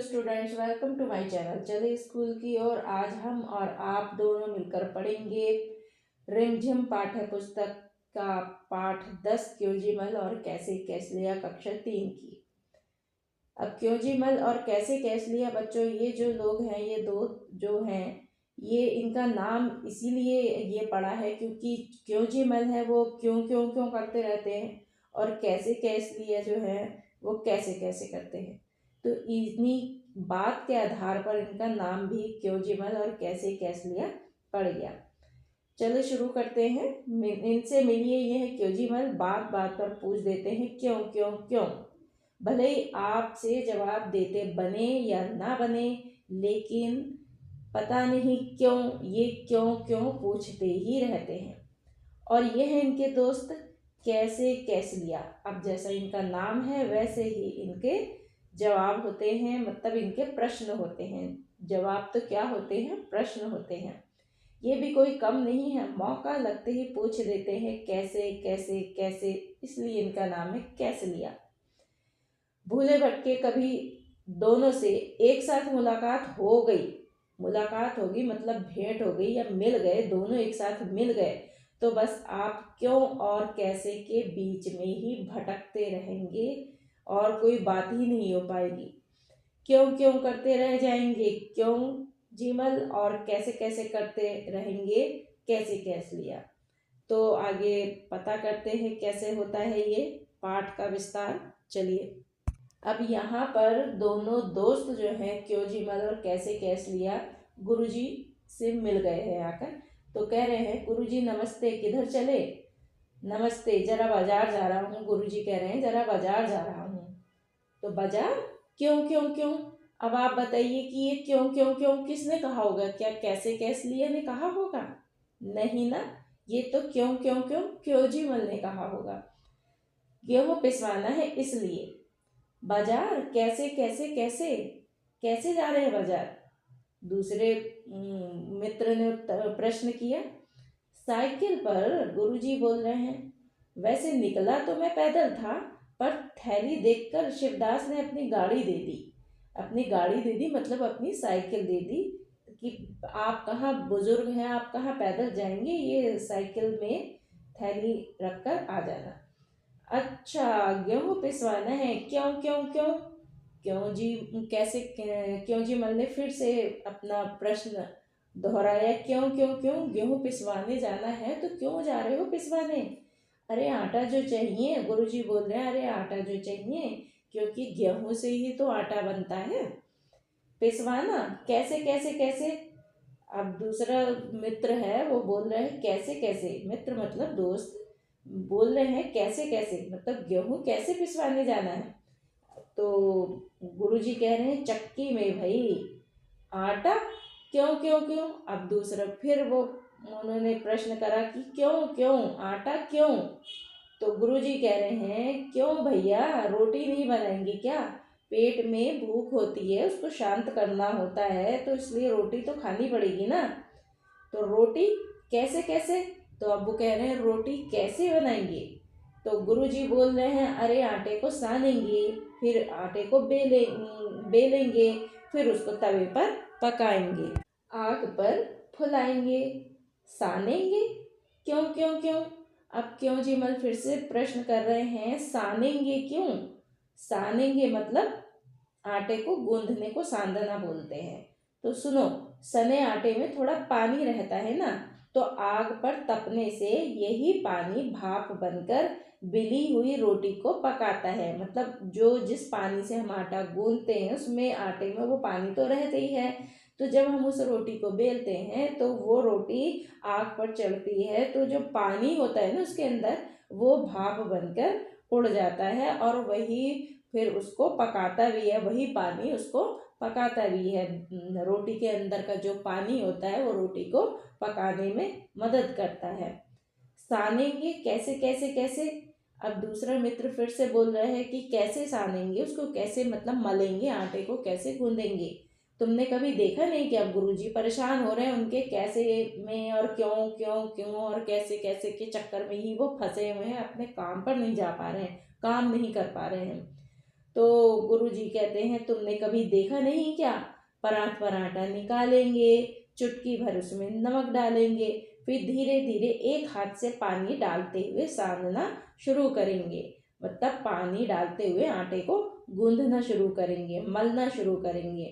Students, welcome to my channel. चले school की ओर। आज हम और आप दोनों मिलकर पढ़ेंगे रिमझिम पाठ्य पुस्तक का पाठ 10 क्योंजीमल और कैसे कैसलिया कक्षा 3 की। अब क्योंजीमल और कैसे कैसलिया बच्चों, ये जो लोग हैं, ये दो जो हैं, ये इनका नाम इसीलिए ये पड़ा है क्योंकि क्योंजीमल है वो क्यों क्यों क्यों करते रहते हैं, और कैसे कैसलिया जो है वो कैसे कैसे करते हैं। तो इन्हीं बात के आधार पर इनका नाम भी क्योंजीमल और कैसे कैसलिया पड़ गया। चलो शुरू करते हैं। इनसे मिलिए यह क्योंजीमल, बात बात पर पूछ देते हैं क्यों क्यों क्यों। भले ही आपसे जवाब देते बने या ना बने, लेकिन पता नहीं क्यों ये क्यों क्यों पूछते ही रहते हैं। और यह है इनके दोस्त कैसे कैसलिया। अब जैसा इनका नाम है वैसे ही इनके जवाब होते हैं, मतलब इनके प्रश्न होते हैं। जवाब तो क्या होते हैं, प्रश्न होते हैं। ये भी कोई कम नहीं है, मौका लगते ही पूछ देते हैं कैसे कैसे कैसे, इसलिए इनका नाम है कैसलिया। भूले भटके कभी दोनों से एक साथ मुलाकात हो गई, मुलाकात होगी मतलब भेंट हो गई या मिल गए, दोनों एक साथ मिल गए, तो बस आप क्यों और कैसे के बीच में ही भटकते रहेंगे और कोई बात ही नहीं हो पाएगी। क्यों क्यों करते रह जाएंगे क्यों जीमल, और कैसे कैसे करते रहेंगे कैसे कैसलिया। तो आगे पता करते हैं कैसे होता है ये पाठ का विस्तार। चलिए, अब यहाँ पर दोनों दोस्त जो हैं क्योंजीमल और कैसे कैसलिया गुरुजी से मिल गए हैं आकर। तो कह रहे हैं गुरुजी नमस्ते, किधर चले। नमस्ते, जरा बाजार जा रहा हूँ। गुरुजी कह रहे हैं जरा बाजार जा रहा हूँ। तो बाजार क्यों क्यों क्यों। अब आप बताइए कि ये क्यों क्यों क्यों किसने कहा होगा, क्या कैसे कैसलिया ने कहा होगा? नहीं ना, ये तो क्यों क्यों क्यों क्योंजीमल ने कहा होगा। गेहूं पिसवाना है इसलिए। बाजार कैसे कैसे कैसे, कैसे जा रहे हैं बाजार? दूसरे मित्र ने प्रश्न किया। साइकिल पर, गुरुजी बोल रहे हैं। वैसे निकला तो मैं पैदल था, पर थैली देखकर शिवदास ने अपनी गाड़ी दे दी। अपनी गाड़ी दे दी मतलब अपनी साइकिल दे दी कि आप कहाँ बुजुर्ग हैं, आप कहाँ पैदल जाएंगे, ये साइकिल में थैली रखकर आ जाना। अच्छा, गेहूं पिसवाना है, क्यों क्यों क्यों। क्यों जी कैसे क्यों जी मल ने फिर से अपना प्रश्न दोहराया। क्यों क्यों क्यों, गेहूं पिसवाने जाना है तो क्यों जा रहे हो पिसवाने? अरे आटा जो चाहिए, गुरुजी बोल रहे हैं, अरे आटा जो चाहिए, क्योंकि गेहूं से ही तो आटा बनता है। पिसवाना कैसे कैसे कैसे। अब दूसरा मित्र है वो बोल रहे हैं कैसे कैसे, मित्र मतलब दोस्त, बोल रहे हैं कैसे कैसे मतलब गेहूं कैसे पिसवाने जाना है। तो गुरुजी कह रहे हैं चक्की में भाई। आटा क्यों क्यों क्यों। अब दूसरा फिर वो उन्होंने प्रश्न करा कि क्यों क्यों, आटा क्यों। तो गुरुजी कह रहे हैं क्यों भैया, रोटी नहीं बनाएंगे क्या? पेट में भूख होती है, उसको शांत करना होता है, तो इसलिए रोटी तो खानी पड़ेगी ना। तो रोटी कैसे कैसे। तो अब वो कह रहे हैं रोटी कैसे बनाएंगे। तो गुरुजी बोल रहे हैं अरे आटे को सानेंगे, फिर आटे को बेलेंगे, फिर उसको तवे पर पकाएंगे, आग पर फुलाएंगे, सानेंगे। क्यों क्यों क्यों। अब क्योंजीमल फिर से प्रश्न कर रहे हैं सानेंगे क्यों। सानेंगे मतलब आटे को गूंदने को सांदना बोलते हैं। तो सुनो, सने आटे में थोड़ा पानी रहता है ना, तो आग पर तपने से यही पानी भाप बनकर बिली हुई रोटी को पकाता है। मतलब जो जिस पानी से हम आटा गूंदते हैं उसमें आटे में वो पानी तो रहते ही है, तो जब हम उस रोटी को बेलते हैं तो वो रोटी आग पर चढ़ती है, तो जो पानी होता है ना उसके अंदर, वो भाप बनकर उड़ जाता है, और वही फिर उसको पकाता भी है, वही पानी उसको पकाता भी है। रोटी के अंदर का जो पानी होता है वो रोटी को पकाने में मदद करता है। सानेंगे कैसे कैसे कैसे। अब दूसरा मित्र फिर से बोल रहे हैं कि कैसे सानेंगे, उसको कैसे मतलब मलेंगे, आटे को कैसे गूंदेंगे। तुमने कभी देखा नहीं कि अब गुरुजी परेशान हो रहे हैं, उनके कैसे में और क्यों क्यों क्यों और कैसे कैसे के चक्कर में ही वो फंसे हुए हैं, अपने काम पर नहीं जा पा रहे हैं, काम नहीं कर पा रहे हैं। तो गुरुजी कहते हैं तुमने कभी देखा नहीं क्या, परात पर आटा निकालेंगे, चुटकी भर उसमें नमक डालेंगे, फिर धीरे धीरे एक हाथ से पानी डालते हुए सानना शुरू करेंगे। मतलब पानी डालते हुए आटे को गूंदना शुरू करेंगे, मलना शुरू करेंगे।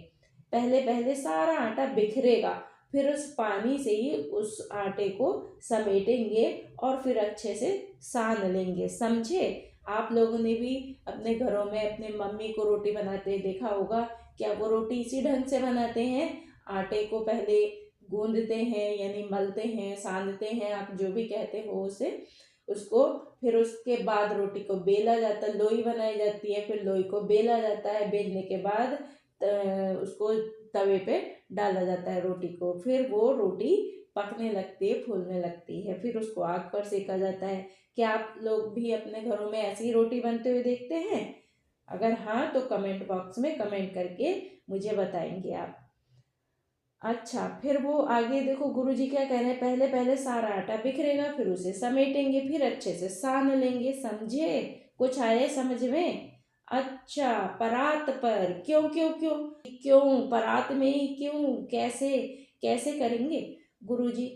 पहले पहले सारा आटा बिखरेगा, फिर उस पानी से ही उस आटे को समेटेंगे और फिर अच्छे से सान लेंगे। समझे? आप लोगों ने भी अपने घरों में अपने मम्मी को रोटी बनाते देखा होगा। क्या वो रोटी इसी ढंग से बनाते हैं? आटे को पहले गूंदते हैं, यानी मलते हैं, सानते हैं, आप जो भी कहते हो उसे, उसको फिर उसके बाद रोटी को बेला जाता है, लोई बनाई जाती है, फिर लोई को बेला जाता है, बेलने के बाद उसको तवे पे डाला जाता है रोटी को, फिर वो रोटी पकने लगती है, फूलने लगती है, फिर उसको आग पर सेका जाता है। क्या आप लोग भी अपने घरों में ऐसी रोटी बनते हुए देखते हैं? अगर हाँ तो कमेंट बॉक्स में कमेंट करके मुझे बताएंगे आप। अच्छा, फिर वो आगे देखो गुरुजी क्या कह रहे हैं, पहले पहले सारा आटा बिखरेगा, फिर उसे समेटेंगे, फिर अच्छे से सान लेंगे। समझे? कुछ आए समझ में? अच्छा, परात पर क्यों क्यों क्यों क्यों परात में ही क्यों, कैसे कैसे करेंगे गुरुजी?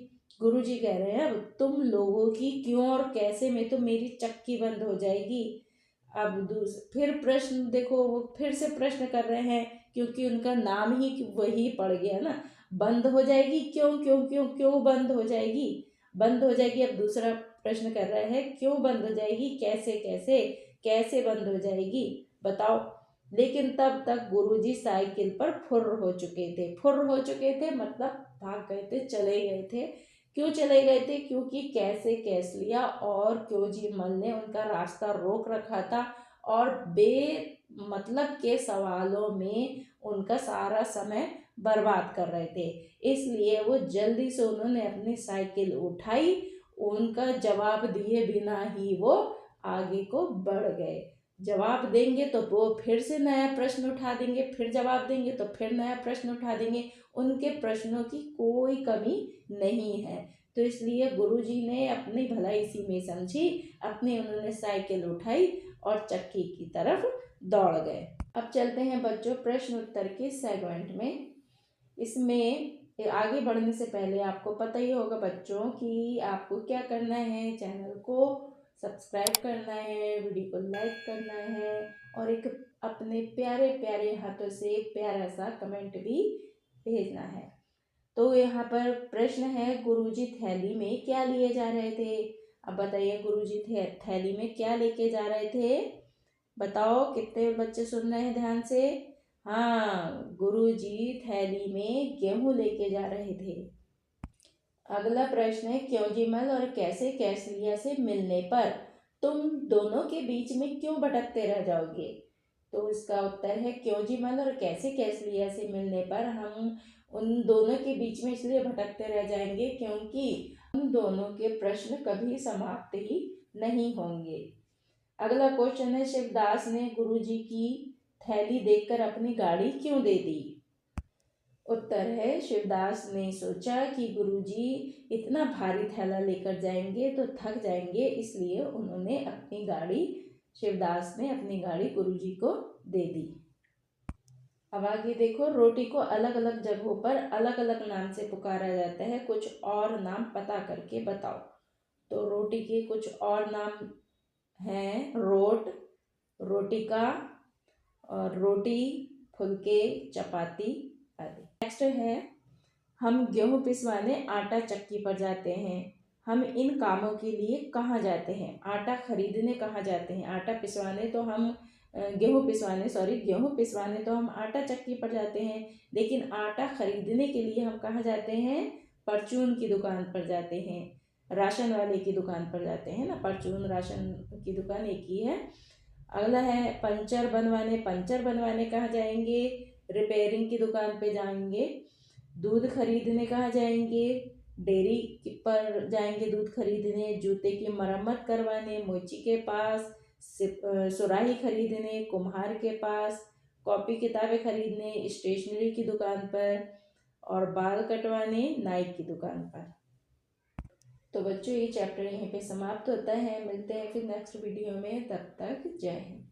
गुरुजी कह रहे हैं अब तुम लोगों की क्यों और कैसे में तो मेरी चक्की बंद हो जाएगी। अब फिर प्रश्न देखो, वो फिर से प्रश्न कर रहे हैं, क्योंकि उनका नाम ही वही पड़ गया ना। बंद हो जाएगी, क्यों क्यों क्यों क्यों बंद हो जाएगी? बंद हो जाएगी। अब दूसरा प्रश्न कर रहा है क्यों बंद हो जाएगी, कैसे कैसे कैसे बंद हो जाएगी, बताओ। लेकिन तब तक गुरुजी साइकिल पर फुर्र हो चुके थे। फुर्र हो चुके थे मतलब भाग गए थे, चले गए थे। क्यों चले गए थे? क्योंकि कैसे कैसलिया और क्योजी मल ने उनका रास्ता रोक रखा था और मतलब के सवालों में उनका सारा समय बर्बाद कर रहे थे। इसलिए वो जल्दी से उन्होंने अपनी साइकिल उठाई, उनका जवाब दिए बिना ही वो आगे को बढ़ गए। जवाब देंगे तो वो फिर से नया प्रश्न उठा देंगे, फिर जवाब देंगे तो फिर नया प्रश्न उठा देंगे। उनके प्रश्नों की कोई कमी नहीं है। तो इसलिए गुरुजी ने अपनी भलाई इसी में समझी, अपनी उन्होंने साइकिल उठाई और चक्की की तरफ दौड़ गए। अब चलते हैं बच्चों प्रश्न उत्तर के सेगमेंट में। इसमें आगे बढ़ने से पहले आपको पता ही होगा बच्चों कि आपको क्या करना है, चैनल को सब्सक्राइब करना है, वीडियो को लाइक करना है और एक अपने प्यारे प्यारे हाथों से प्यारा सा कमेंट भी भेजना है। तो यहाँ पर प्रश्न है, गुरुजी थैली में क्या लिए जा रहे थे? अब बताइए गुरुजी थैली में क्या लेके जा रहे थे? बताओ, कितने बच्चे सुन रहे हैं ध्यान से? हाँ, गुरुजी थैली में गेहूं लेके जा रहे थे। अगला प्रश्न है, क्योंजीमल और कैसे कैसलिया से मिलने पर तुम दोनों के बीच में क्यों भटकते रह जाओगे? तो इसका उत्तर है, क्योंजीमल और कैसे कैसलिया से मिलने पर हम उन दोनों के बीच में इसलिए भटकते रह जाएंगे क्योंकि उन दोनों के प्रश्न कभी समाप्त ही नहीं होंगे। अगला क्वेश्चन है, शिवदास ने गुरुजी की थैली देखकर अपनी गाड़ी क्यों दे दी? उत्तर है, शिवदास ने सोचा कि गुरुजी इतना भारी थैला लेकर जाएंगे तो थक जाएंगे, इसलिए उन्होंने अपनी गाड़ी, शिवदास ने अपनी गाड़ी गुरुजी को दे दी। अब आगे देखो, रोटी को अलग अलग जगहों पर अलग अलग नाम से पुकारा जाता है, कुछ और नाम पता करके बताओ। तो रोटी के कुछ और नाम हैं, रोट, रोटिका और रोटी, फुलके, चपाती आदि। नेक्स्ट है, हम गेहूं पिसवाने आटा चक्की पर जाते हैं। हम इन कामों के लिए कहाँ जाते हैं? आटा खरीदने कहाँ जाते हैं? आटा पिसवाने तो हम गेहूं पिसवाने तो हम आटा चक्की पर जाते हैं, लेकिन आटा खरीदने के लिए हम कहाँ जाते हैं? परचून की दुकान पर जाते हैं, राशन वाले की दुकान पर जाते हैं ना। परचून राशन की दुकान एक ही है। अगला है, पंचर बनवाने कहाँ जाएंगे? रिपेयरिंग की दुकान पे जाएंगे। दूध खरीदने कहाँ जाएंगे? डेयरी पर जाएंगे दूध खरीदने। जूते की मरम्मत करवाने मोची के पास। सुराही खरीदने कुम्हार के पास। कॉपी किताबें खरीदने स्टेशनरी की दुकान पर। और बाल कटवाने नाई की दुकान पर। तो बच्चों, ये चैप्टर यहीं पे समाप्त होता है। मिलते हैं फिर नेक्स्ट वीडियो में, तब तक जय हिंद।